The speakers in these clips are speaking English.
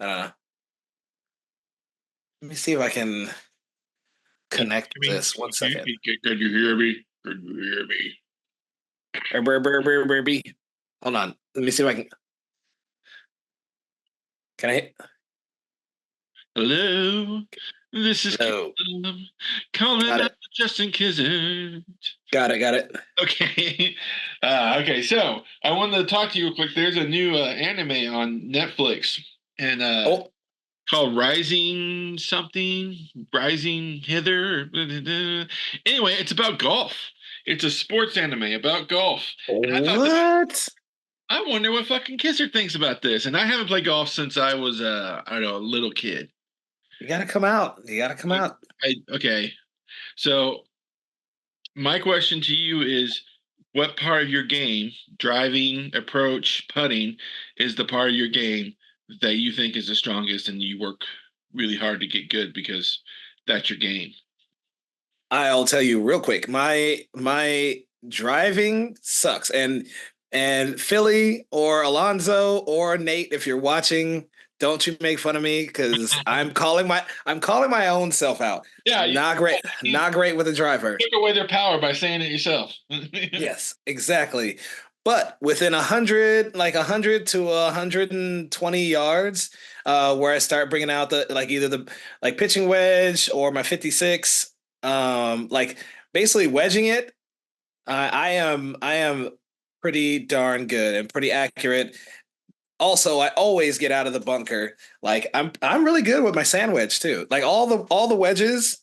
I don't know. Let me see if I can Can connect you hear me? this. One second. Can you hear me? Can you hear me? Hold on. Let me see if I can. Can I? Hello, this is No. Caleb calling Got out it. Justin Kizzard. Got it. Got it. Okay, okay. So I wanted to talk to you real quick. There's a new anime on Netflix, and Oh, called Rising something, Rising Hither. Anyway, it's about golf. It's a sports anime about golf, and I thought this. what? I wonder what fucking Kisser thinks about this. And I haven't played golf since I was, I don't know, a little kid. You gotta come out. You gotta come out. Okay. So my question to you is, what part of your game, driving, approach, putting, is the part of your game that you think is the strongest and you work really hard to get good because that's your game? I'll tell you real quick. My driving sucks, and Philly or Alonzo or Nate, if you're watching, don't you make fun of me because I'm calling my own self out. Yeah, Not great. you Not great with a driver. took away their power by saying it yourself. Yes, exactly. But within 100, like 100 to 120 yards, where I start bringing out the like either the like pitching wedge or my 56, like basically wedging it. I am pretty darn good and pretty accurate. Also, I always get out of the bunker. Like I'm really good with my sand wedge too. Like all the wedges,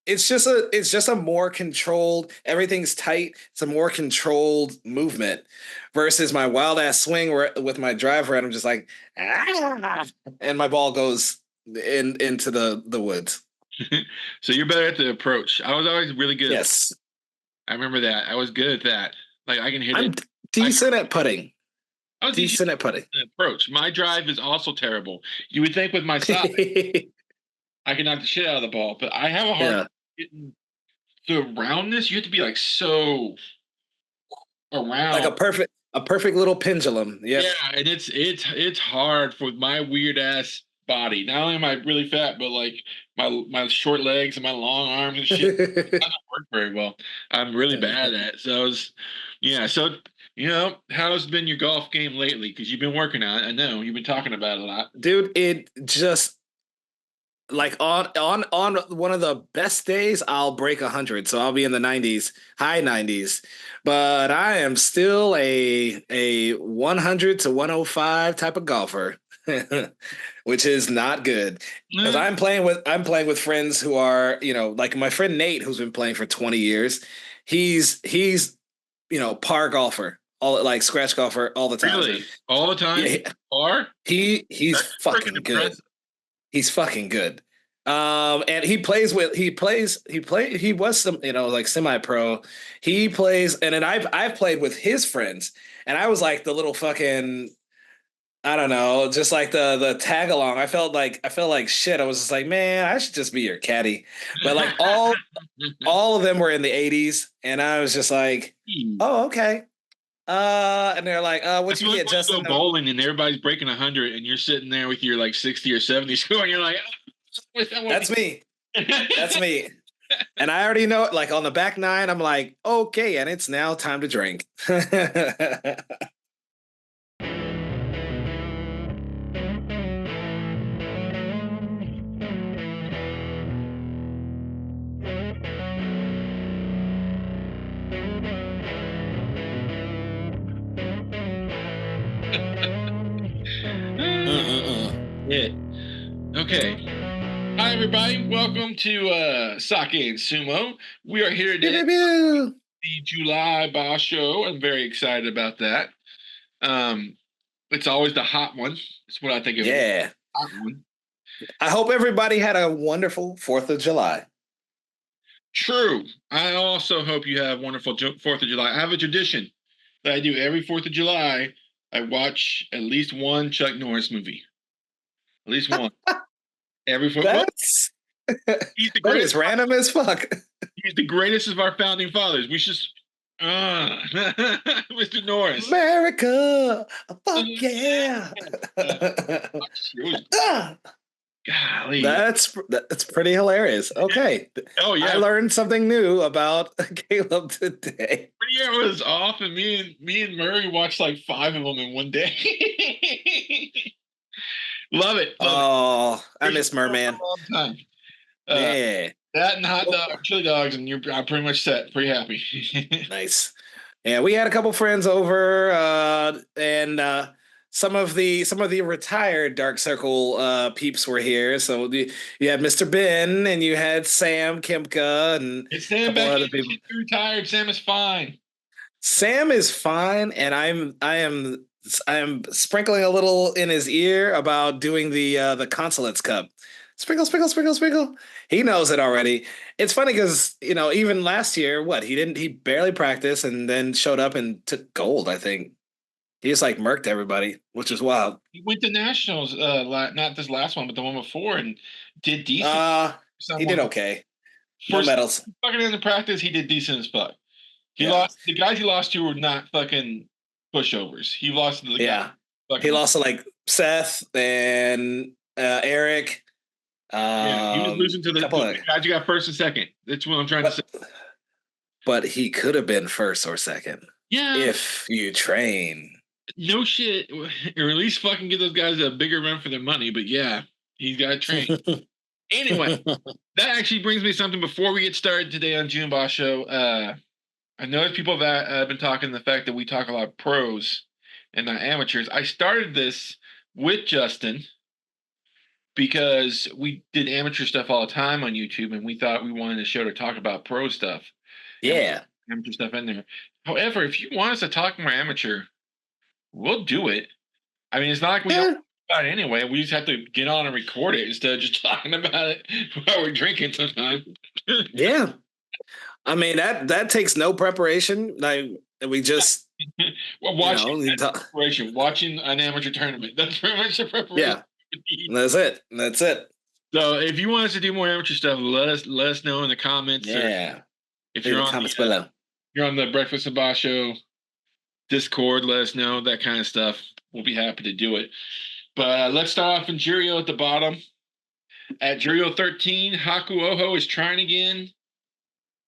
it's just a more controlled, everything's tight, it's a more controlled movement versus my wild ass swing where with my driver and I'm just like and my ball goes into the woods. So you're better at the approach. I was always really good at that. Yes. I remember that. I was good at that. Like I can hit I'm it. I decent at putting. I was decent Decent at putting. at approach. My drive is also terrible. You would think with my size I can knock the shit out of the ball, but I have a hard Yeah. time getting the roundness. You have to be like so Like around. a perfect little pendulum. Yeah, Yep. and it's hard for my weird ass body. Not only am I really fat, but like my short legs and my long arms and shit doesn't work very well. I'm really bad at it. So yeah. So how's been your golf game lately? Because you've been working on it. I know you've been talking about it a lot. Dude, it just like on one of the best days I'll break 100, so I'll be in the 90s, high 90s, but I am still a 100 to 105 type of golfer. Which is not good because Eh, I'm playing with friends who are, like my friend Nate, who's been playing for 20 years. He's par golfer, all like scratch golfer all the time. really, all the Yeah, time. Or he's that's freaking fucking good. impressive. He's fucking good. And he was some, like semi-pro. He plays, and then I've played with his friends, and I was like the little fucking, I don't know, just like the tag along. I felt like shit. I was just like, man, I should just be your caddy. But like all of them were in the 80s, and I was just like, oh, okay. And they're like, I what you feel like get, when you Justin? go bowling and everybody's breaking 100 and you're sitting there with your like 60 or 70 score and you're like, I want That's me. That's me. And I already know it. Like on the back nine, I'm like, okay, and it's now time to drink. Mm-mm-mm. Yeah. Okay. Hi, everybody. Welcome to Sake and Sumo. We are here Pew, today, pew, pew. the July Basho. I'm very excited about that. Um, it's always the hot one. That's what I think of it. Yeah. Hot one. I hope everybody had a wonderful 4th of July. True. I also hope you have a wonderful 4th of July. I have a tradition that I do every 4th of July. I watch at least one Chuck Norris movie. At least one. Every foot. Well, That's he's the that greatest. is random as fuck. He's the greatest of our founding fathers. We should. Mr. Norris. America, fuck yeah. It was golly. That's pretty hilarious. Okay, Oh I yeah, learned something new about Caleb today. year was off, and me and Murray watched like 5 of them in one day. Love it, love it. Oh, I Here's miss for a Merman. long time. Uh, Yeah. that and hot Well, dog, chili dogs, and I'm pretty much set. Pretty happy. nice. Yeah, we had a couple friends over, and some of the retired Dark Circle peeps were here. So you had Mr. Ben, and you had Sam Kimka, and It's a Sam couple back in. other people. He's retired. Sam is fine. Sam is fine, and I am sprinkling a little in his ear about doing the Consulates Cup. Sprinkle, sprinkle, sprinkle, sprinkle. He knows it already. It's funny because even last year, what he barely practiced and then showed up and took gold. I think he just like murked everybody, which is wild. He went to nationals, not this last one, but the one before, and did decent. Uh he did Someone okay. No first medals. fucking in the practice, he did decent as fuck. He Yeah, lost the guys he lost to were not fucking pushovers. He lost to the guy yeah. He fucking lost to like Seth and Eric. yeah. He was losing to Couple the of, guys who got first and second. That's what I'm trying to say. but but he could have been first or second Yeah, if you train. no shit. Or at least fucking give those guys a bigger run for their money. But yeah, he's got to train. Anyway, that actually brings me something before we get started today on June Basho. I know people that have been talking the fact that we talk a lot of pros and not amateurs. I started this with Justin because we did amateur stuff all the time on YouTube, and we thought we wanted a show to talk about pro stuff and Yeah. amateur stuff in there. However, if you want us to talk more amateur, we'll do it. I mean, it's not like we don't Yeah. talk about it anyway. We just have to get on and record it instead of just talking about it while we're drinking sometimes. Yeah. I mean that takes no preparation. Like we just, Well, watching we talk. preparation, watching an amateur tournament. That's pretty much the preparation Yeah. we need. That's it. That's it. So if you want us to do more amateur stuff, let us know in the comments, or Yeah. if Leave you're the on comments below. the Breakfast and Basho Discord, let us know that kind of stuff. We'll be happy to do it. But let's start off in Jurio at the bottom. At Jurio 13, Haku Oho is trying again.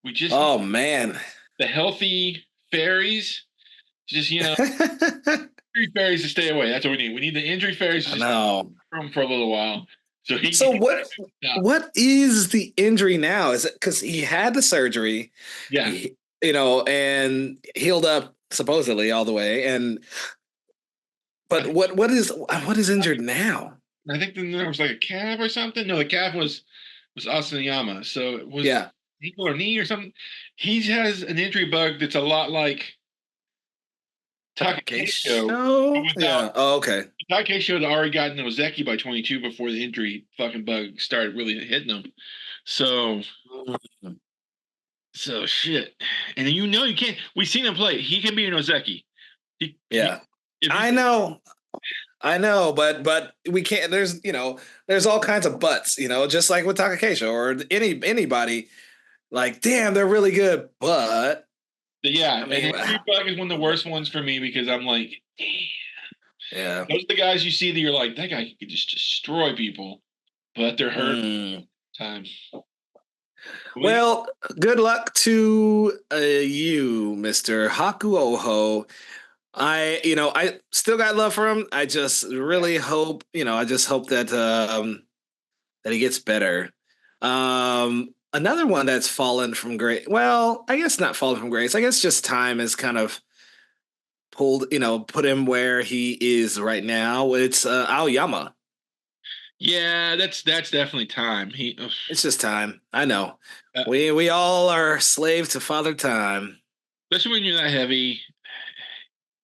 We just need Oh man. the healthy fairies. Just injury fairies to stay away. That's what we need. We need the injury fairies to I just stay know. from for a little while. So he So can what stop. what is the injury now? Is it because he had the surgery, Yeah. he, and healed up supposedly all the way, and I but think, what is injured now? I think there was like a calf or something. No, the calf was Asaniyama. So it was Yeah. ankle or knee or something. He has an injury bug that's a lot like Takakeisho, but Show? without Yeah. Oh, okay. Takakeisho had already gotten Ozeki by 22 before the injury fucking bug started really hitting him. So shit. And you can't. We've seen him play. He can be an Ozeki. He Yeah. if you I know. I know, but we can't. There's all kinds of buts. Just like with Takakeisho or anybody. Like, damn, they're really good, but yeah, I and mean, injury bug is one of the worst ones for me because I'm like, damn. yeah. Those are the guys you see that you're like, that guy could just destroy people, but they're hurt Mm. time. Well, good luck to you, Mister Haku Oho. I still got love for him. I just really hope, I just hope that he gets better. Another one that's fallen from grace. Well, I guess not fallen from grace. I guess just time has kind of put him where he is right now. It's Aoyama. Yeah, that's definitely time. It's just time. I know. Uh, We all are slave to Father Time. especially when you're that heavy,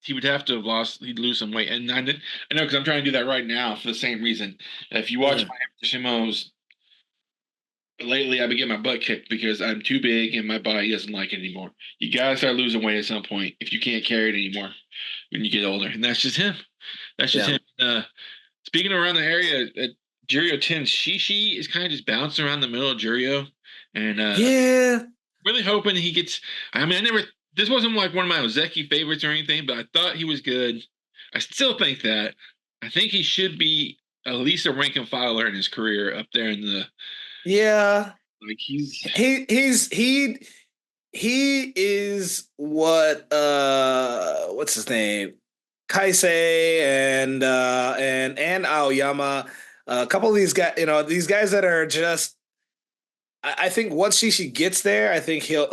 he would have to have lost. He'd lose some weight, and I know because I'm trying to do that right now for the same reason. If you watch Mm, my Shimos lately, I've been getting my butt kicked because I'm too big and my body doesn't like it anymore. You gotta start losing weight at some point if you can't carry it anymore when you get older, and that's just him. That's just yeah. him. Speaking of around the area, at Jurio 10, Shishi is kind of just bouncing around the middle of Jurio. And Yeah. really hoping he gets. I mean, I never this wasn't like one of my Ozeki favorites or anything, but I thought he was good. I still think that. I think he should be at least a rank and filer in his career up there in the Yeah, like he's he is what what's his name? Kaisei and Aoyama. A couple of these guys, these guys that are just. I think once Shishi gets there, I think he'll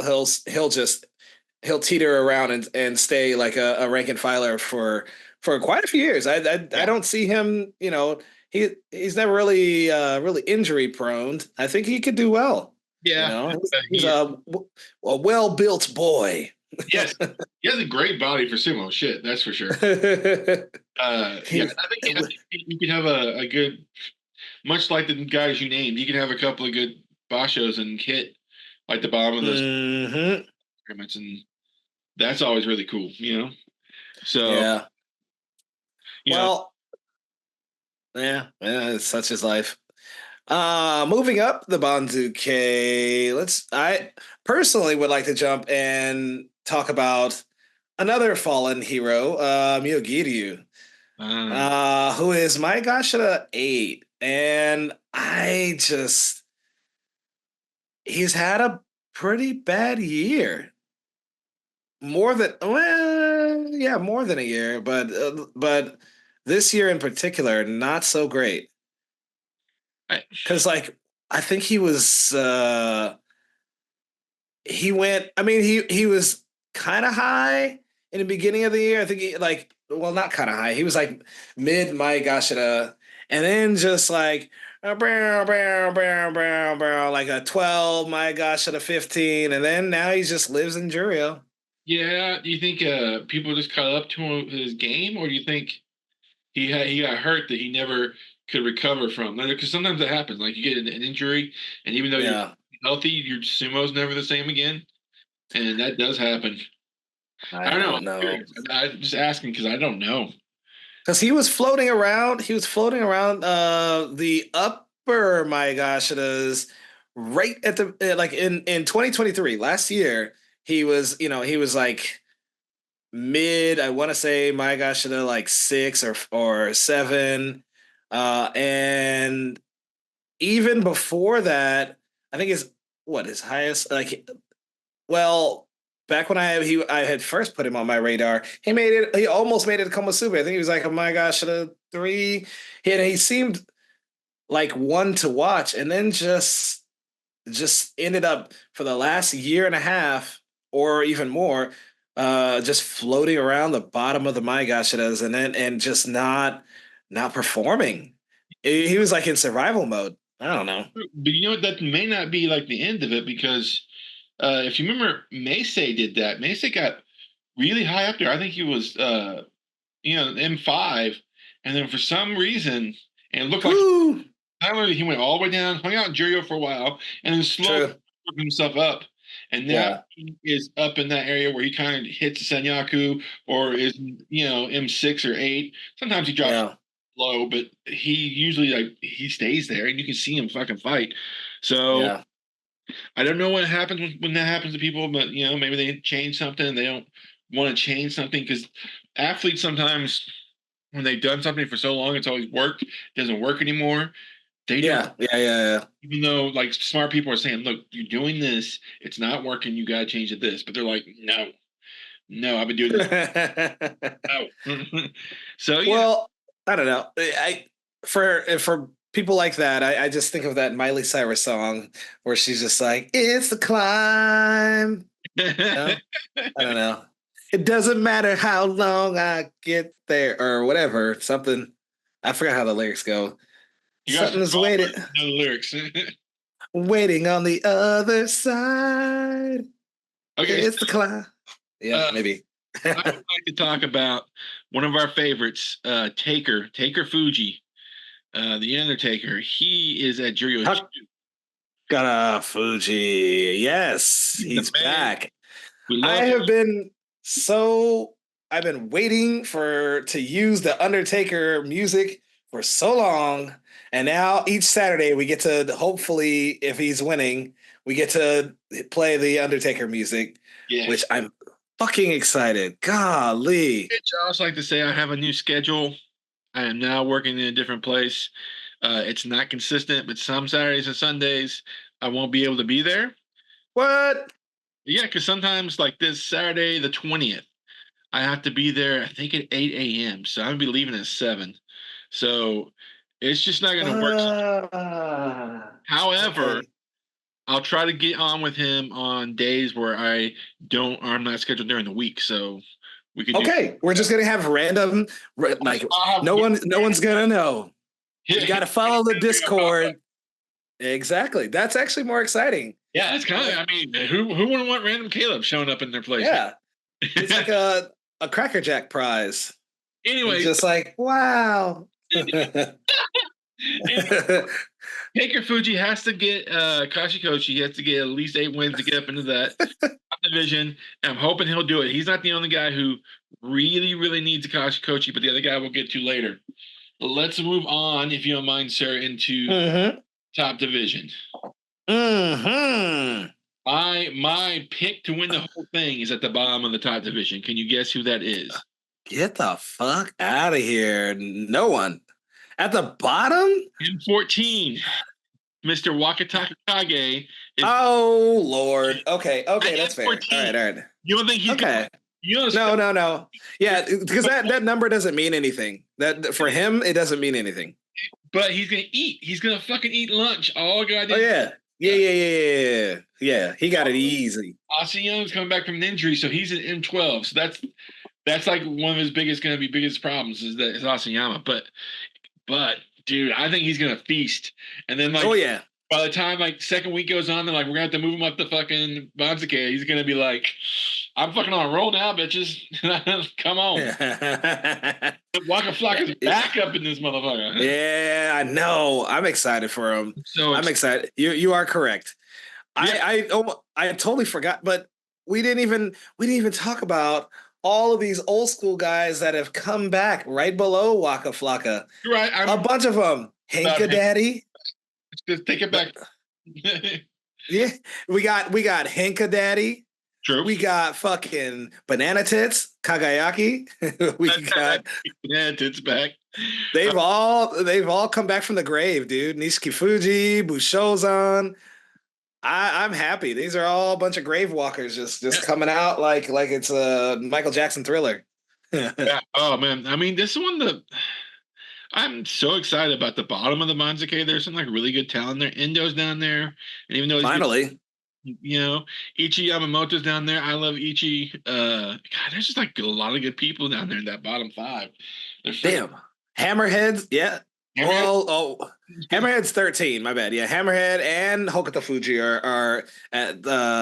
teeter around and stay like a rank and filer for quite a few years. I yeah. don't see him. He's never really injury prone. I think he could do well. Yeah. He's He a well built boy. yes. He has a great body for sumo. Shit, that's for sure. Yeah, He's, I think you could have a good, much like the guys you named, you can have a couple of good bashos and hit like the bottom of those hmm tournaments, and that's always really cool. So, Yeah. you know, Well, yeah, it's such his life. Moving up the Banzuke, I personally would like to jump and talk about another fallen hero, Myogiryu, uh, who is my Gashira 8. And he's had a pretty bad year. More than a year, but this year in particular, not so great. I, Because like I think he went. I mean, he was kind of high in the beginning of the year. I think not kind of high. He was like mid my Gashira, and then just like like a 12 my Gashira 15, and then now he just lives in Jurio. yeah. Do you think people just caught up to his game, or do you think he got hurt that he never could recover from? Because sometimes that happens. Like you get an injury, and even though you're Yeah, healthy, your sumo's never the same again, and that does happen. I I don't know. don't I'm know. curious. I'm just asking because I don't know. Because he was floating around the upper my gosh it is right at the like in 2023 last year he was like mid I want to say my gosh it like 6 or 7 and even before that I think his highest like well, back when I had first put him on my radar, he almost made it to Komosuba. I think he was like, oh my gosh, the 3. He seemed like one to watch, and then just ended up for the last year and a half or even more, just floating around the bottom of the my gosh it is, and just not performing. He was like in survival mode. I don't know. But you know what? That may not be like the end of it because if you remember, Meisei did that. Meisei got really high up there. I think he was, M5, and then for some reason, and it looked like Woo! finally he went all the way down, hung out in Jirio for a while, and then slowly True. worked himself up. And now Yeah. he is up in that area where he kind of hits the Senyaku or is, M6 or 8. Sometimes he drops Yeah. low, but he usually like he stays there and you can see him fucking fight. So Yeah. I don't know what happens when that happens to people, but maybe they change something. They don't want to change something because athletes sometimes when they've done something for so long, it's always worked, doesn't work anymore. They don't, Yeah. even though like smart people are saying, look, you're doing this, it's not working, you gotta change to this. But they're like, no, no, I've been doing this. Yeah. No. So yeah. Well, I don't know. For people like that, I just think of that Miley Cyrus song where she's just like, "It's the climb." No, I don't know. It doesn't matter how long I get there or whatever. Something I forgot how the lyrics go. You guys Something's all waiting, know the lyrics. waiting on the other side. Okay, It's the climb. Yeah, uh, maybe. I would like to talk about one of our favorites, Taker Fuji, the Undertaker. He is at Juryo. Takara Fuji. Yes, He's the he's man. back. We I love him. have been so I've been waiting to use the Undertaker music for so long, and now each Saturday we get to hopefully, if he's winning, we get to play the Undertaker music, Yeah. which I'm fucking excited. Golly. I also like to say I have a new schedule. I am now working in a different place. It's not consistent, but some Saturdays and Sundays I won't be able to be there. What? Yeah, because sometimes, like this Saturday, the 20th, I have to be there, I think at 8 a.m. So I'm going to be leaving at 7. So it's just not going to work. However, Okay. I'll try to get on with him on days where I'm not scheduled during the week. So we could do Okay. We're just gonna have random, like I'll have no one's gonna know. You got to follow the yeah, Discord. Exactly. That's actually more exciting. it's kind of. Like, I mean, who wouldn't want random Caleb showing up in their place? yeah, it's like a Cracker Jack prize. It's Anyway, just like, wow. Taker Fuji has to get Kashikochi. He has to get at least 8 wins to get up into that division. And I'm hoping he'll do it. He's not the only guy who really, really needs a Kashikochi, but the other guy we'll get to later. Let's move on, if you don't mind, sir, into Mm-hmm. top division. Mm-hmm. My pick to win the whole thing is at the bottom of the top division. Can you guess who that is? Get the fuck out of here. No one. At the bottom? In 14, Mr. Wakataka Kage is Oh Lord. Okay. Okay, at that's fair. All 14. right, all right. You don't think he's gonna Okay. you know No, no, no. Yeah, because that number doesn't mean anything. That for him, it doesn't mean anything. but he's gonna eat. He's gonna fucking eat lunch all Oh goddamn. yeah. Yeah, yeah, yeah, yeah, yeah. Yeah, he got it easy. Austin Young's coming back from an injury, so he's an M12. So that's like one of his biggest problems is that is Asayama. But dude, I think he's gonna feast. And then Oh like yeah. by the time like second week goes on, they're like, we're gonna have to move him up the fucking Banzuke. He's gonna be like, I'm fucking on a roll now, bitches. Come on. Waka Flocka's back up in this motherfucker. Yeah, I know. I'm excited for him. So I'm excited. You are correct. yeah, I totally forgot, but we didn't even talk about all of these old school guys that have come back right below Waka Flocka. you're right. A I'm bunch of them. about Hinka him. Daddy. Just take it back. Yeah, we got Hinka Daddy. True. We got fucking Banana Tits, Kagayaki. We got Yeah, it's back. they've all come back from the grave, dude. Nishiki Fuji, Bushozan. I'm happy. These are all a bunch of grave walkers just coming out like it's a Michael Jackson Thriller. Yeah. Oh man. I mean, this one I'm so excited about the bottom of the Manzuke. There's some like really good talent there. Endo's down there. And even though he's Finally. Ichi Yamamoto's down there. I love Ichi. God, there's just like a lot of good people down there in that bottom 5. They're Damn. Hammerheads, yeah. Hammerhead? Hammerhead's 13, my bad. Yeah, Hammerhead and Hokuto Fuji are at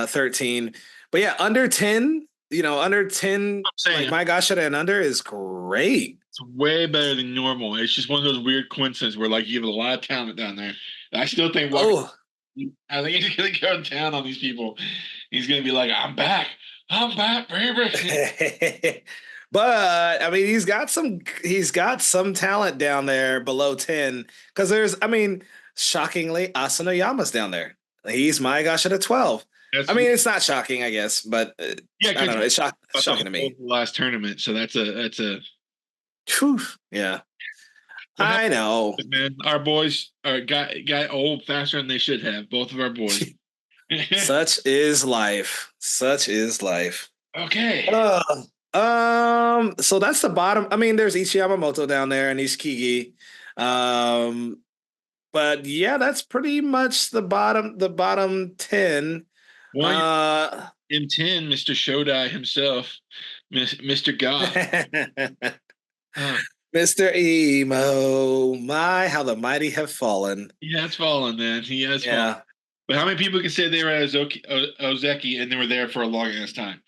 13. But yeah, under 10, under 10, I'm saying like my Gashada and under is great. it's way better than normal. It's just one of those weird coincidences where like you have a lot of talent down there. I still think Oh. I think he's gonna go down on these people. He's gonna be like, I'm back, baby. But I mean, he's got some talent down there below 10 because shockingly, Asanoyama's down there. He's my gosh at a 12. I mean, it's not shocking, I guess, but yeah, I don't know. It's shocking to me. Last tournament, so that's a. Whew, yeah, I know. Man, our boys got old faster than they should have. Both of our boys. Such is life. Such is life. Okay. So that's the bottom. I mean, there's Ichi Yamamoto down there and Ishikigi. But yeah, that's pretty much the bottom 10. M10, Mr. Shodai himself, Mr. God. Mr. Emo. My, how the mighty have fallen. He has fallen, man. He has fallen. But how many people can say they were at Ozeki and they were there for a long ass time?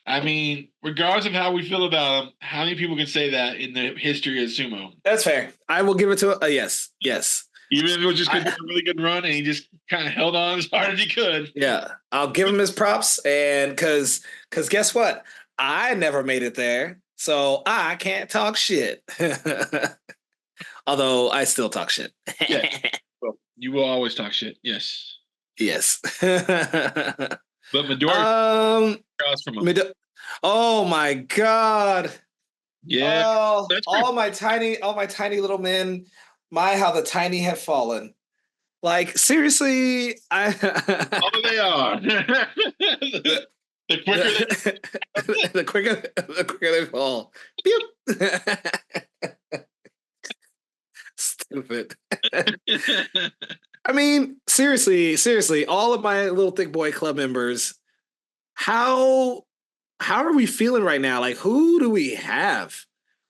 I mean, regardless of how we feel about him, how many people can say that in the history of sumo? That's fair. I will give it to a yes. Yes. Even if it was just a really good run and he just kind of held on as hard as he could. Yeah. I'll give him his props. And because guess what? I never made it there. So I can't talk shit. Although I still talk shit. Yeah. Well, you will always talk shit. Yes. Yes. But Midori across from him. Oh my God. Yeah, Oh, that's pretty. all my tiny little men. My, how the tiny have fallen. Like seriously, I Oh, they are. the, The quicker the quicker they fall. Pew! Stupid. they. I mean, seriously, all of my little thick boy club members, how how are we feeling right now? Like, who do we have?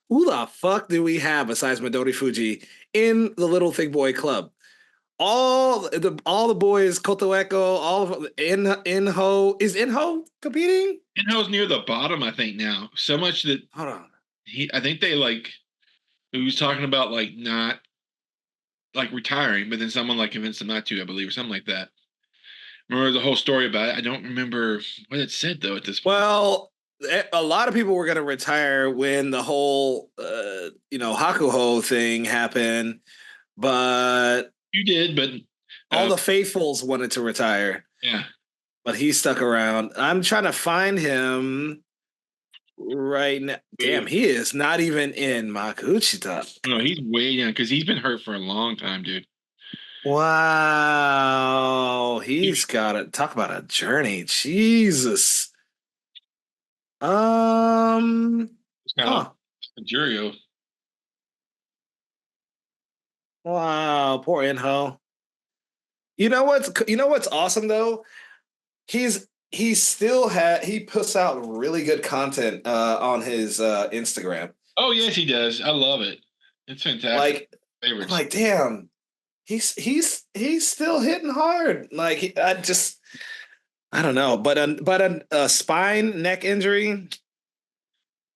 Who the fuck do we have besides Midori Fuji in the little thick boy club? All the boys, Kotoeko, all of Inho, is Inho competing? Inho's near the bottom, I think now. So much that Hold on. I think they like. He was talking about like not like retiring, but then someone like convinced him not to, I believe, or something like that. Remember the whole story about it? I don't remember what it said though at this point. Well, a lot of people were going to retire when the whole, Hakuho thing happened, but You did, but all uh, the faithfuls wanted to retire, yeah. but he stuck around. I'm trying to find him right now. Damn, he is not even in Makuchita. No, he's way down because he's been hurt for a long time, dude. Wow, He he's got to talk about a journey. Jesus. Um, was kind of huh. a Jurio. Wow, poor Inho. You know what's awesome though? He puts out really good content on his Instagram. Oh yes, he does. I love it. It's fantastic. Like I'm Favorites. like, damn, he's still hitting hard. Like I don't know, but a spine neck injury,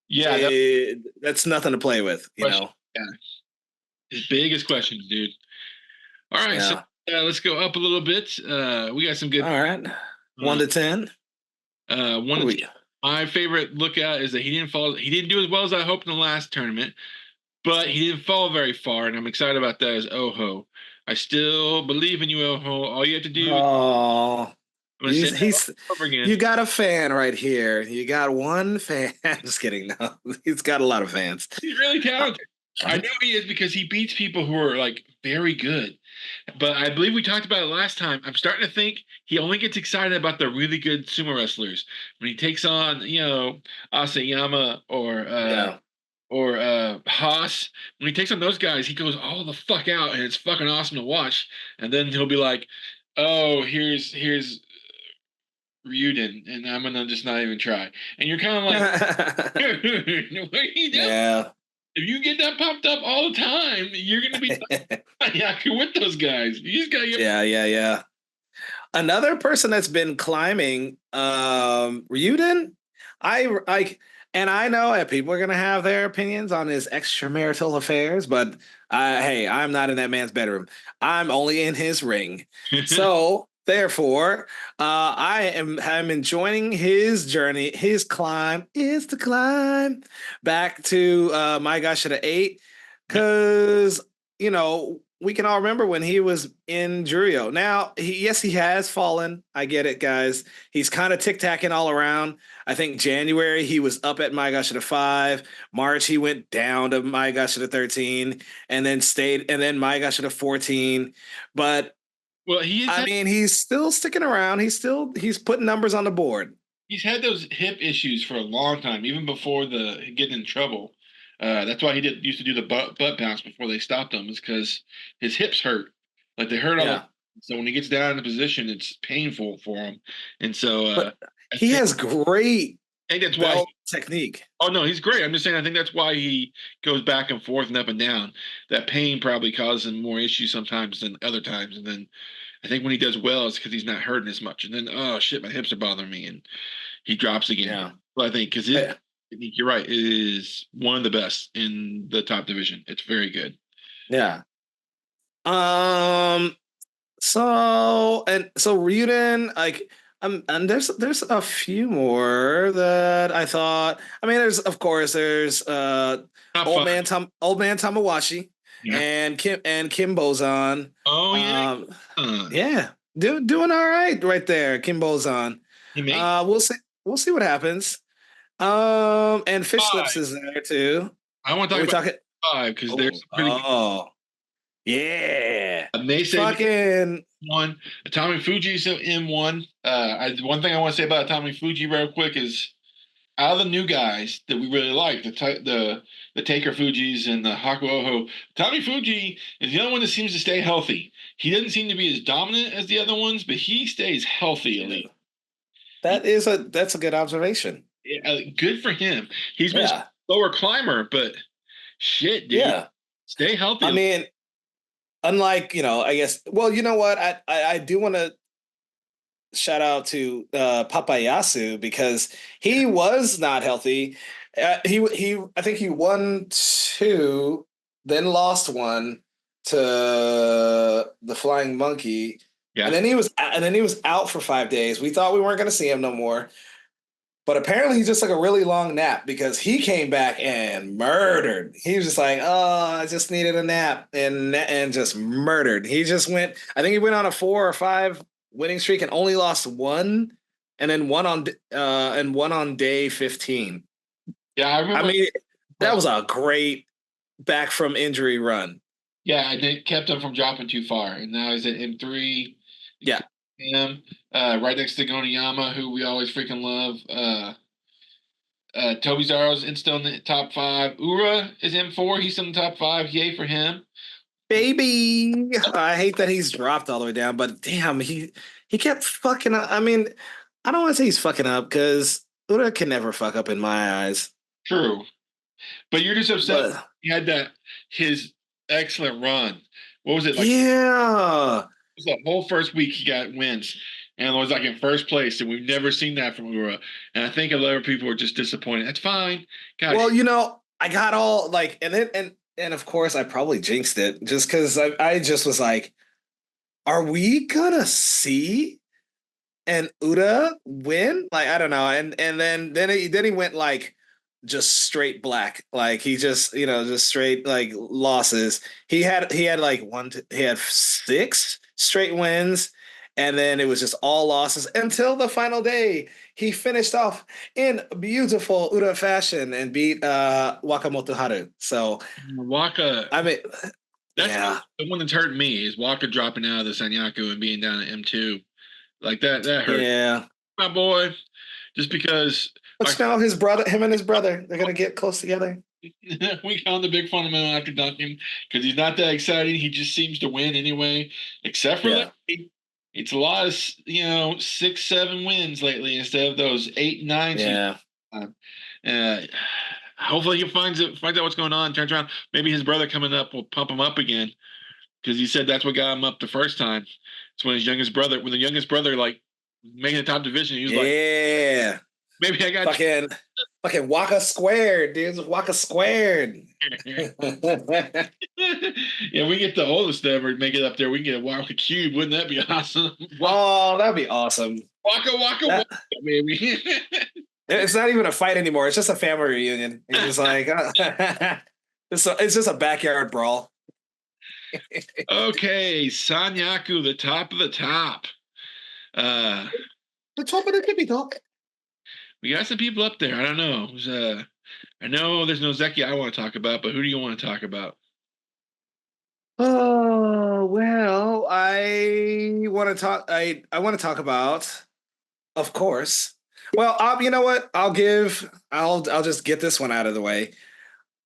Yeah, that that's nothing to play with, you question. know. Yeah, his biggest questions, dude. All right, so Yeah. let's go up a little bit. We got some good. All right. One Uh, to ten. one What of do we? my favorite lookout is that he didn't fall. He didn't do as well as I hoped in the last tournament, but he didn't fall very far, and I'm excited about that. Is Oho? I still believe in you, Oho. All you have to do. Oh, I'm gonna say that he's over again. you got a fan right here. You got one fan. Just kidding. No, he's got a lot of fans. He's really Uh, talented. I know he is because he beats people who are like very good. But I believe we talked about it last time. I'm starting to think he only gets excited about the really good sumo wrestlers when he takes on, Asayama yeah. or Haas. When he takes on those guys, he goes all the fuck out, and it's fucking awesome to watch. And then he'll be like, "Oh, here's Ryuden, and I'm gonna just not even try." And you're kind of like, "Dude, what are you doing? Yeah. If you get that popped up all the time, you're gonna be with those guys. You just gotta get." Yeah. Another person that's been climbing, Ryuden. I and I know that people are gonna have their opinions on his extramarital affairs, but hey, I'm not in that man's bedroom. I'm only in his ring. So therefore, I'm enjoying his journey. His climb is to climb back to my gosh at 8, because we can all remember when he was in Jurio. Now, yes, he has fallen. I get it, guys. He's kind of tic-tacking all around. I think January he was up at my gosh at a 5. March he went down to my gosh at a 13, and then stayed, and then my gosh at a 14. But Well, I mean, he's still sticking around. He's putting numbers on the board. he's had those hip issues for a long time, even before the getting in trouble. That's why he did used to do the butt bounce before they stopped him, is because his hips hurt, like they hurt all the. Yeah, So when he gets down in the position, it's painful for him, and so but I he has great think that's why. belt technique. Oh no, he's great. I'm just saying. I think that's why he goes back and forth and up and down. That pain probably causes him more issues sometimes than other times, and then I think when he does well, it's because he's not hurting as much. And then, oh shit, my hips are bothering me, and he drops again. Yeah. Well, I think because Yeah. you're right, it is one of the best in the top division. It's very good. Yeah. Um, so Ryuden, like, and there's a few more that I thought. I mean, there's Top five. old man Tamawashi Yeah. and Kim Bozan. Oh yeah. Um, Uh, yeah, doing all right there, Kim Bozan. he make We'll see what happens. And fish lips Five. is there too. I want to Are talk we about talking? five because there's Oh, some pretty good. oh, yeah. They say Fucking one. Tommy Fuji's in one. One thing I want to say about Tommy Fuji real quick is out of the new guys that we really like, the Taker Fujis and the Hakuoho, Tommy Fuji is the only one that seems to stay healthy. He doesn't seem to be as dominant as the other ones, but he stays healthy at yeah. least. That's a good observation. Good for him. He's been a Yeah. slower climber, but shit, dude, Yeah. stay I healthy. mean, unlike, I guess, well, you know what? I do want to shout out to Papayasu because Yeah, he was not healthy. I think he won two, then lost one to the Flying Monkey, yeah, and then he was out for 5 days. We thought we weren't going to see him no more, but apparently he just took a really long nap because he came back and murdered. He was just like, "Oh, I just needed a nap," and just murdered. He just went. I think he went on a 4 or 5 winning streak and only lost one, and then one on day 15. yeah. I I remember. mean, that was a great back from injury run. Yeah, I did kept him from dropping too far, and now he's at M3. Yeah, Him, right next to Goniyama, who we always freaking love. Toby Zaro's in still in the top five. Ura is M4. He's in the top five. Yay for him. baby. I hate that he's dropped all the way down, but damn, he kept fucking up. I mean, I don't want to say he's fucking up because Uda can never fuck up in my eyes. True, but you're just upset But he had that his excellent run. What was it like? yeah. It was the whole first week he got wins, and it was like in first place, and we've never seen that from Ura. And I think a lot of people were just disappointed. That's fine. Well, Gosh, I got all like, and of course I probably jinxed it just because I just was like, are we gonna see and Uda win? Like I don't know, and then he went like just straight black, like he just just straight like losses. He had like he had 6 straight wins, and then it was just all losses until the final day. He finished off in beautiful Uda fashion and beat Wakamoto Haru. So Waka. I mean, That's yeah, the one that's hurting me is Waka dropping out of the Sanyaku and being down at M2. Like that. That hurt yeah. my boy. Just because my But him and his brother, they're gonna get close together. we found the big fundamental after dunking because he's not that exciting. He just seems to win anyway, except for Yeah, lately. It's a lot of 6, 7 wins lately instead of those 8, 9. yeah. Uh, hopefully he finds out what's going on, turns around. Maybe his brother coming up will pump him up again because he said that's what got him up the first time. It's when the youngest brother like making the top division, he was like, Yeah. maybe I got Fucking fucking Waka squared, dude. Waka squared. you. Yeah, we get the oldest ever make it up there. We can get a Waka Cube. Wouldn't that be awesome? Waka, Oh, that'd be awesome. Waka, That baby. it's not even a fight anymore. It's just a family reunion. It's just like it's just a backyard brawl. Okay, Sanyaku, the top of the top. Uh, The top of the tippy top. we got some people up there. I don't know. I know there's no Zeki I want to talk about, but who do you want to talk about? Oh well, I want to talk about, of course. Well, you know what? I'll just get this one out of the way.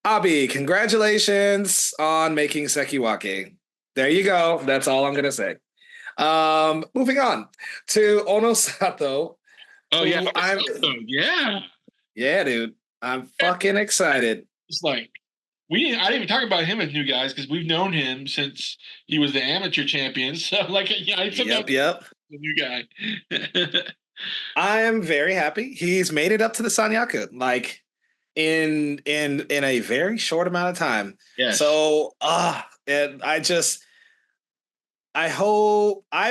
Abi, congratulations on making Sekiwake. There you go. That's all I'm gonna say. Moving on to Onosato, Oh yeah, who I'm yeah. yeah, dude. I'm fucking excited. It's like I didn't even talk about him as new guys because we've known him since he was the amateur champion. So like, yeah, I sometimes Yep, yep. the new guy. I am very happy. He's made it up to the Sanyaku like in a very short amount of time. Yes. So and I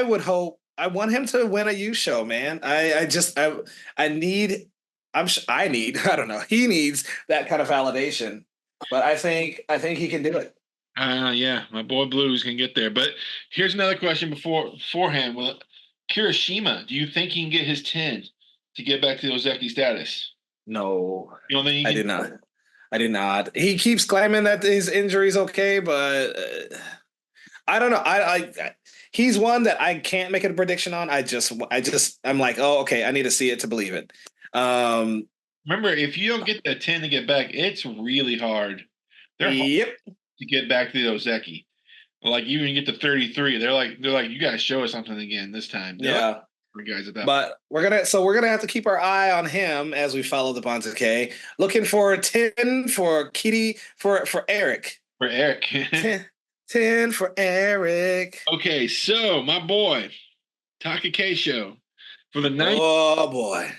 would hope I want him to win a U show, man. I need I need I don't know. He needs that kind of validation. But I think he can do it. Yeah, my boy Blues can get there. But here's another question beforehand. Well, Kirishima, do you think he can get his 10 to get back to the Ozeki status? No, You don't think I he can? did not. I did not. He keeps claiming that his injury's okay, but I don't know. He's one that I can't make a prediction on. I'm like, oh, okay, I need to see it to believe it. Um, Remember, if you don't get that 10 to get back, it's really hard. They're hard yep, to get back to the Ozeki. Like even get to 33, they're like, you guys show us something again this time. They're like yeah. guys at that point. But we're gonna have to keep our eye on him as we follow the Banzuke. Looking for 10 for Kitty for Eric. For Eric. 10, 10 for Eric. Okay, so my boy, Taka Keisho, for the ninth Oh boy.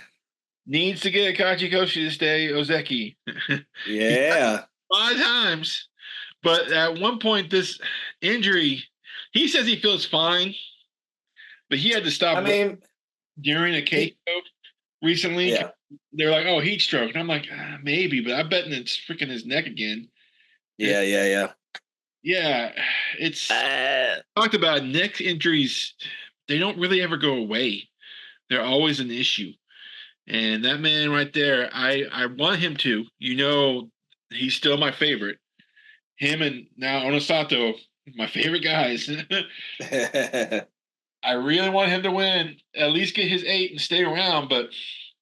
needs to get Akachi Koshi to stay Ozeki. He's done Yeah. it 5 times. But at one point, this injury, he says he feels fine, but he had to I stop mean, during a Keisho recently. yeah. They're like, oh, heat stroke. And I'm like, maybe, but I bet it's freaking his neck again. And Yeah. yeah, it's Uh, talked about neck injuries. They don't really ever go away. They're always an issue. And that man right there, I want him to. He's still my favorite. Him and now Onosato, my favorite guys. I really want him to win, at least get his 8 and stay around. But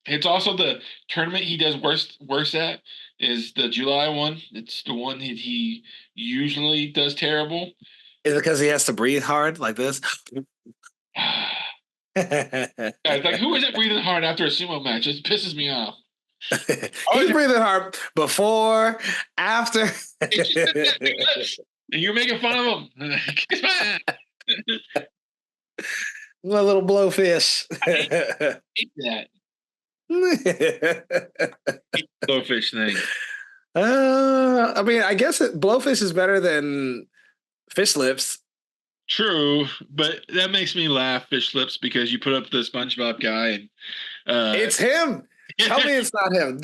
it's also the tournament he does worse at is the July one. It's the one he usually does terrible. Is it because he has to breathe hard like this? Yeah, it's like who isn't breathing hard after a sumo match? It pisses me off. He's breathing hard before, after. And you're making fun of him. Kiss my ass. My little blowfish. Hate that blowfish thing. I mean, I guess blowfish is better than fish lips. True, but that makes me laugh, fish lips, because you put up the SpongeBob guy and It's him. Tell me it's not him.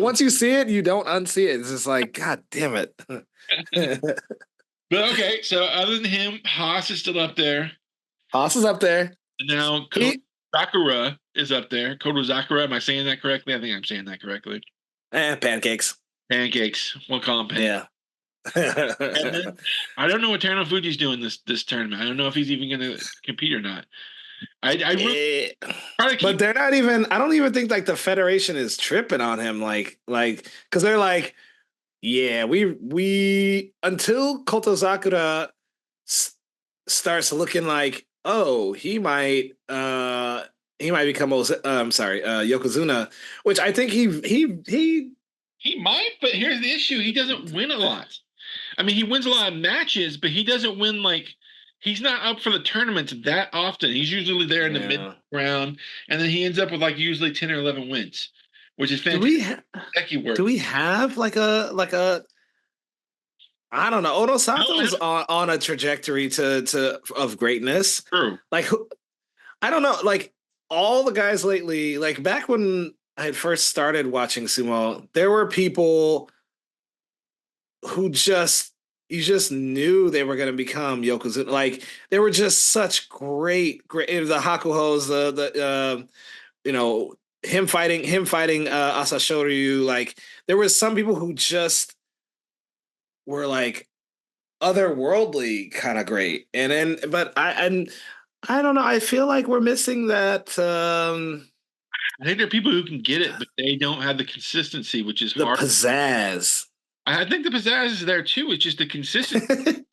Once you see it, you don't unsee it. It's just like, God damn it. But okay, so other than him, Haas is still up there. Haas is up there. And now Sakura is up there. Kodo Sakura, am I saying that correctly? I think I'm saying that correctly. Pancakes. Pancakes. We'll call them pancakes. Yeah. And then, I don't know what Terno Fuji's doing this tournament. I don't know if he's even going to compete or not. I really but they're not even. I don't even think like the federation is tripping on him. Like because they're like, yeah, we until Kotozakura starts looking like, oh, he might become Yokozuna, which I think he might, but here's the issue: he doesn't win a lot. I mean, he wins a lot of matches, but he doesn't win like he's not up for the tournaments that often. He's usually there in the mid round, and then he ends up with like usually 10 or 11 wins, which is fantastic. Do we have like a I don't know. Onosato's on a trajectory of greatness. True. Like I don't know. Like all the guys lately, like back when I had first started watching sumo, there were people who you just knew they were going to become Yokozuna. Like they were just such great the Hakuhos, him fighting Asashoryu. Like there was some people who just were like otherworldly kind of great. And then but I don't know, I feel like we're missing that I think there are people who can get it, but they don't have the consistency, which is hard. The pizzazz. I think the pizzazz is there too. It's just the consistency.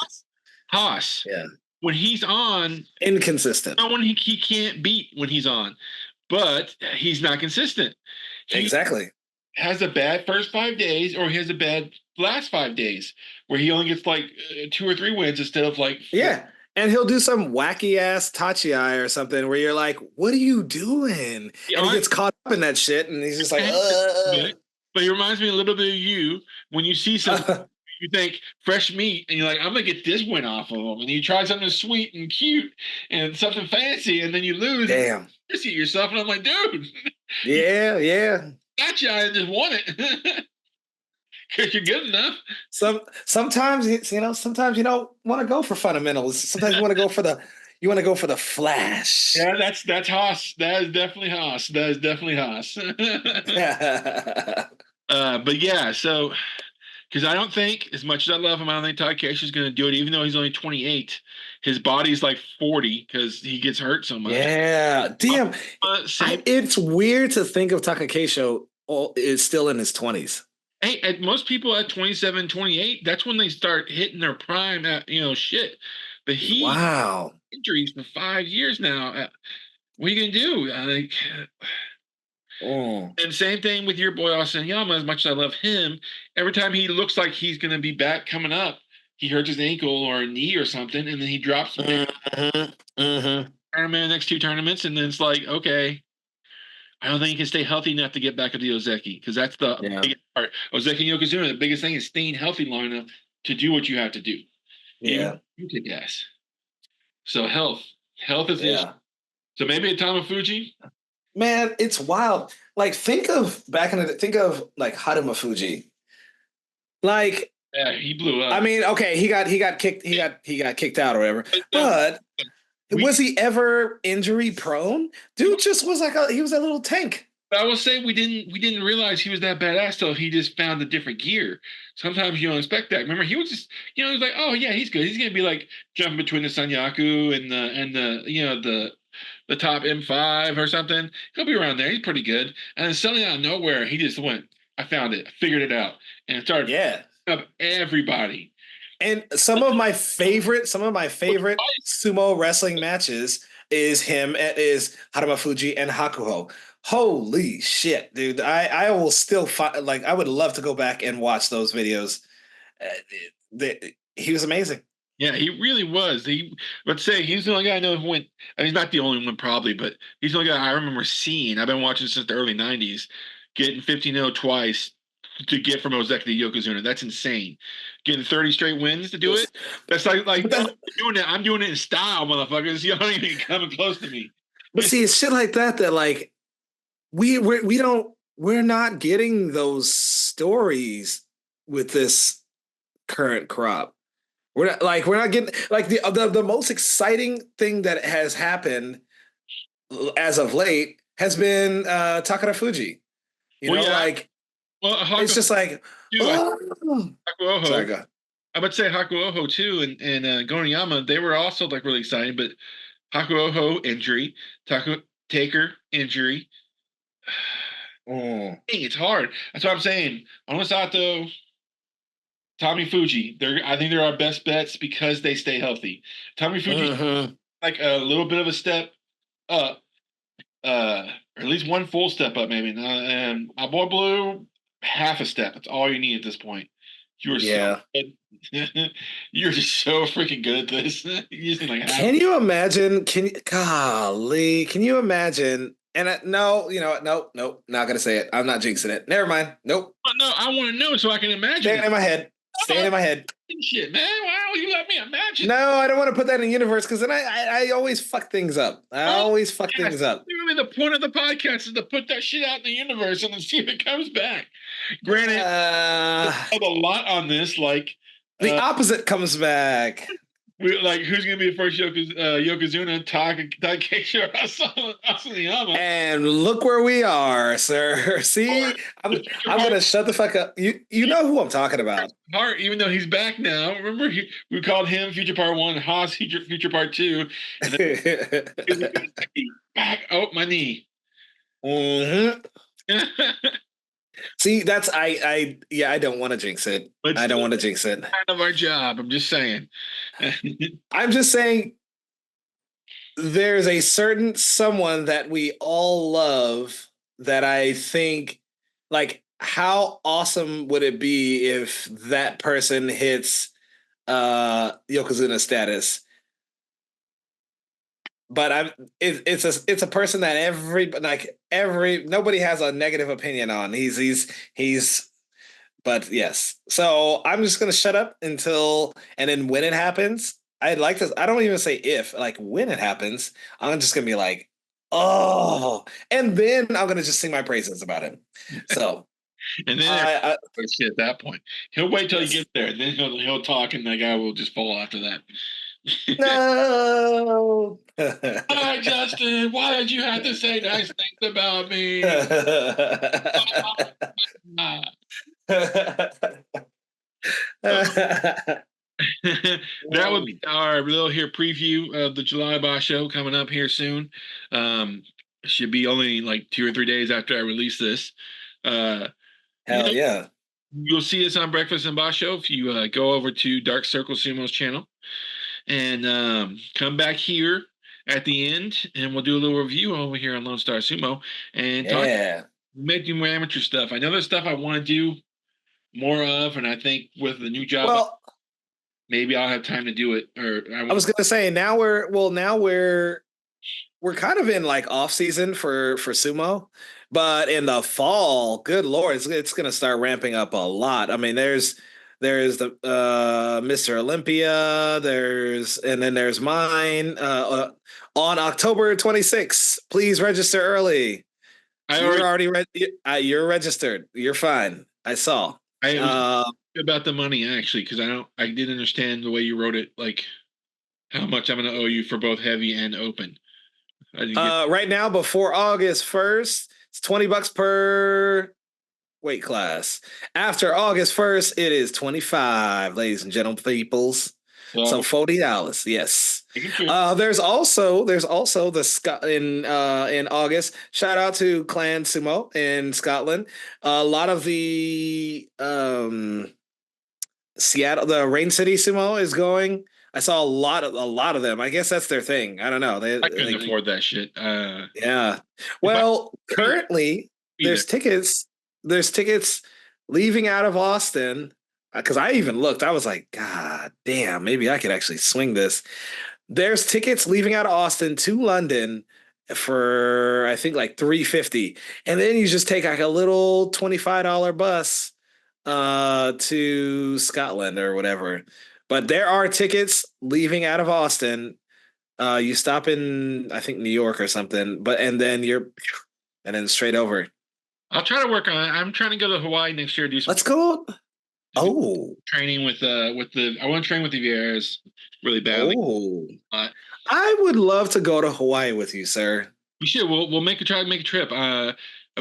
Haas. Yeah. When he's on, inconsistent. No one he can't beat when he's on, but he's not consistent. Exactly. Has a bad first 5 days, or he has a bad last 5 days, where he only gets like 2 or 3 wins instead of like 4. Yeah. And he'll do some wacky ass Tachi or something where you're like, what are you doing? Yeah, and he gets caught up in that shit and he's just like, But he reminds me a little bit of you when you see something, you think fresh meat, and you're like, I'm going to get this win off of him. And you try something sweet and cute and something fancy, and then you lose. Damn. You see yourself, and I'm like, dude. Yeah. Gotcha, I just won it. Because you're good enough. Sometimes you don't want to go for fundamentals. Sometimes you want to go for You want to go for the flash. Yeah, that's Haas. That is definitely Haas. That is definitely Haas. But yeah, so because I don't think, as much as I love him, I don't think Takeshi is going to do it, even though he's only 28. His body's like 40 because he gets hurt so much. Yeah, damn. Same. It's weird to think of Takakesho is still in his 20s. Hey, most people at 27, 28, that's when they start hitting their prime at, shit. But he Wow. injuries for 5 years now. What are you gonna do? Oh, And same thing with your boy Austin Yama. As much as I love him, every time he looks like he's gonna be back coming up, he hurts his ankle or a knee or something, and then he drops some tournament next two tournaments, and then it's like, okay, I don't think he can stay healthy enough to get back up to Ozeki because that's the yeah, biggest part. Ozeki and Yokozuna, the biggest thing is staying healthy long enough to do what you have to do, even yeah, you kick ass. So health is the issue. yeah. So maybe a Tamafuji. Man, it's wild. Like, think of like Haruma Fuji. Like, Yeah, he blew I up. mean, okay, he got kicked out or whatever. No, But we was he ever injury prone? Dude just was like he was a little tank. I will say we didn't realize he was that badass till he just found a different gear. Sometimes you don't expect that. Remember, he was just he was like, oh yeah, he's good. He's gonna be like jumping between the Sanyaku and the the top M5 or something. He'll be around there. He's pretty good. And then suddenly out of nowhere, he just went, I found it, I figured it out, and started Yeah. up everybody. And some of my favorite sumo wrestling matches is is Haruma Fuji and Hakuho. Holy shit, dude! I will still like I would love to go back and watch those videos. Uh, he was amazing. Yeah, he really was. Let's say he's the only guy I know who went. I mean, he's not the only one probably, but he's the only guy I remember seeing. I've been watching since the early '90s, getting 15-0 twice to get from Ozeki to Yokozuna. That's insane. Getting 30 straight wins to do it. Yes. That's like But no, I'm that doing it. I'm doing it in style, motherfuckers. You don't even coming close to me. but see, it's shit like that like we're not getting those stories with this current crop. We're not getting like the most exciting thing that has happened as of late has been Takara Fuji. You Well, know, yeah. like Well, it's just like too. oh, sorry, Hakuoho. go. I would say Hakuoho too, and Goniyama. They were also like really exciting, but Hakuoho injury, Taker injury. Mm. Dang, it's hard. That's what I'm saying. Onosato, Tommy Fuji. I think they're our best bets because they stay healthy. Tommy Fuji, Mm-hmm. like a little bit of a step up, or at least one full step up, maybe. And my boy Blue, half a step. That's all you need at this point. You are so Yeah. good. You're just so freaking good at this. You just need like half. Can you imagine? Golly, can you imagine? And no, you know what? Nope, nope, not gonna say it. I'm not jinxing it. Never mind. Nope. But no, I want to know so I can imagine Staying it. in my head. Staying in my head. Shit, man. Why don't you let me imagine? No, I don't want to put that in the universe because then I always fuck things up. I Oh, always fuck yes. things up. Really, the point of the podcast is to put that shit out in the universe and then see if it comes back. Granted, Uh, I have a lot on this. Like, the opposite comes back. who's gonna be the first Yokozuna, Takeshi, or Asayama? And look where we are, sir. See, I'm gonna shut the fuck up. You know who I'm talking about. Hart, even though he's back now. Remember, we called him Future Part One, Haas Future Part Two, and then back. Oh, my knee. hmm See, that's yeah, I don't want to jinx it. But I don't still, want to jinx it. kind of our job. I'm just saying. I'm just saying there's a certain someone that we all love that I think like how awesome would it be if that person hits Yokozuna status? But it's a person that every nobody has a negative opinion on. He's but yes. So I'm just gonna shut up until and then when it happens, I'd like to I don't even say if, like when it happens, I'm just gonna be like, oh, and then I'm gonna just sing my praises about him. So And then I shit at that point, he'll wait till he yes. gets there, and then he'll talk, and that guy will just fall after that. No. Hi, Justin. Why did you have to say nice things about me? Ah. That would be our little here preview of the July Basho coming up here soon. Um, should be only like 2 or 3 days after I release this. Uh, you Hell know, yeah. you'll see us on Breakfast and Basho if you go over to Dark Circle Sumo's channel and come back here at the end, and we'll do a little review over here on Lone Star Sumo and talk Yeah. making more amateur stuff. I know there's stuff I want to do more of, and I think with the new job, Well, maybe I'll have time to do it. Or I I was won't. gonna say now we're kind of in like off season for sumo, but in the fall, good lord, it's gonna start ramping up a lot. I mean, there's the Mr. Olympia, and then there's mine on October 26th. Please register early. I You're already already you're registered. You're fine. I saw. I was Uh, about the money actually because I didn't understand the way you wrote it, like how much I'm going to owe you for both heavy and open. I didn't get. right now before August 1st, it's $20 per weight class. After August 1st, it is 25, ladies and gentlemen, peoples. So So I'm $40. Yes. making sure. There's also the Scot in August. Shout out to Clan Sumo in Scotland. A lot of the Seattle, the Rain City Sumo is going. I saw a lot of them. I guess that's their thing. I don't know. They I couldn't like afford that shit. yeah. If I Well, could currently be there, there's tickets. There's tickets leaving out of Austin because I even looked. I was like, God damn, maybe I could actually swing this. There's tickets leaving out of Austin to London for I think like 350, and then you just take like a little $25 bus to Scotland or whatever. But there are tickets leaving out of Austin. You stop in I think New York or something, but and then straight over. I'll try to work on it. I'm trying to go to Hawaii next year. Let's go. Do Oh, training with the. I want to train with the Vieras really badly. oh. Uh, I would love to go to Hawaii with you, sir. we should. We'll make a try to make a trip. I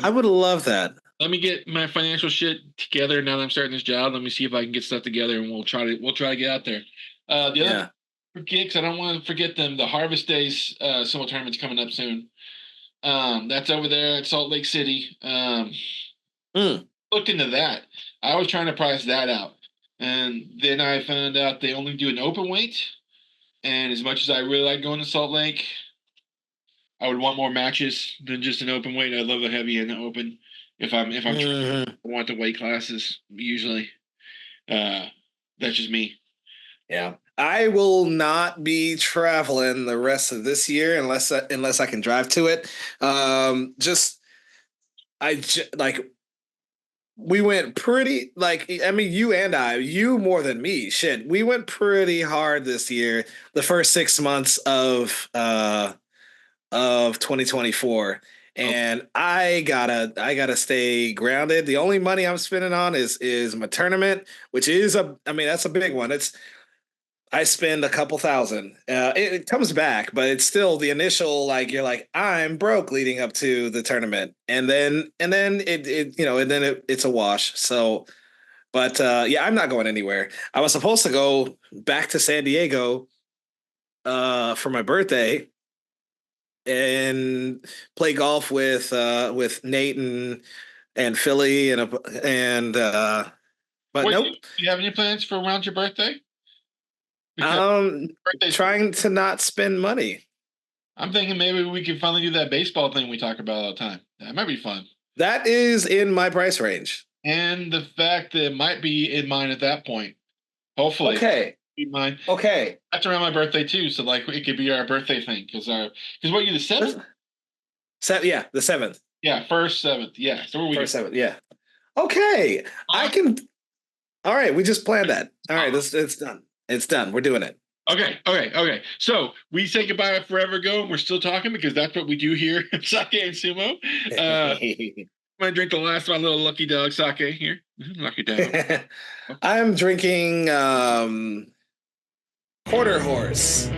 would love that. Let me get my financial shit together now that I'm starting this job. Let me see if I can get stuff together, and we'll try to get out there. The other thing Yeah. for gigs, I don't want to forget them. The Harvest Days sumo tournament's coming up soon. That's over there at Salt Lake City. Mm. Looked into that. I was trying to price that out, and then I found out they only do an open weight. And as much as I really like going to Salt Lake, I would want more matches than just an open weight. I love the heavy and the open. If I'm trying, Hmm. I want the weight classes usually. Uh, that's just me. Yeah. I will not be traveling the rest of this year unless I can drive to it. Just like we went pretty like I mean you more than me. Shit. We went pretty hard this year, the first 6 months of 2024. Oh, And I gotta stay grounded. The only money I'm spending on is my tournament, which is I mean that's a big one. It's I spend a couple thousand. It comes back, but it's still the initial like you're like I'm broke leading up to the tournament, and then it's a wash. So, but yeah, I'm not going anywhere. I was supposed to go back to San Diego for my birthday and play golf with Nate and Philly and but wait, nope. do you have any plans for around your birthday? Because I'm birthday's trying to not spend money. I'm thinking maybe we can finally do that baseball thing we talk about all the time. That might be fun. That is in my price range. And the fact that it might be in mine at that point. Hopefully, Okay. be mine. Okay. That's around my birthday too, so like it could be our birthday thing because what are you the seventh? Yeah, the seventh. Yeah, first seventh. Yeah, so what are we? First seventh. Yeah. Okay. I can. All right. We just planned that. All right. This it's done. It's done. We're doing it. Okay. So we say goodbye forever ago, and we're still talking because that's what we do here at Sake and Sumo. I'm gonna drink the last of my little lucky dog sake here. Lucky dog. I'm drinking Quarter Horse.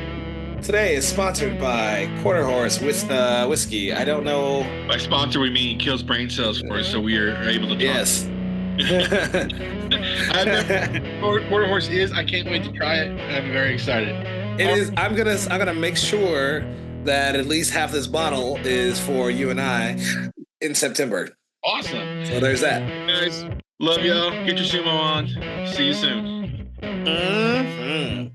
Today is sponsored by Quarter Horse whiskey. I don't know. By sponsor, we mean kills brain cells for us, so we are able to talk. Yes. I've never Quarter Horse is. I can't wait to try it. I'm very excited. It is. I'm gonna make sure that at least half this bottle is for you and I in September. Awesome. So there's that. Guys, love y'all. Get your sumo on. See you soon. Mm-hmm.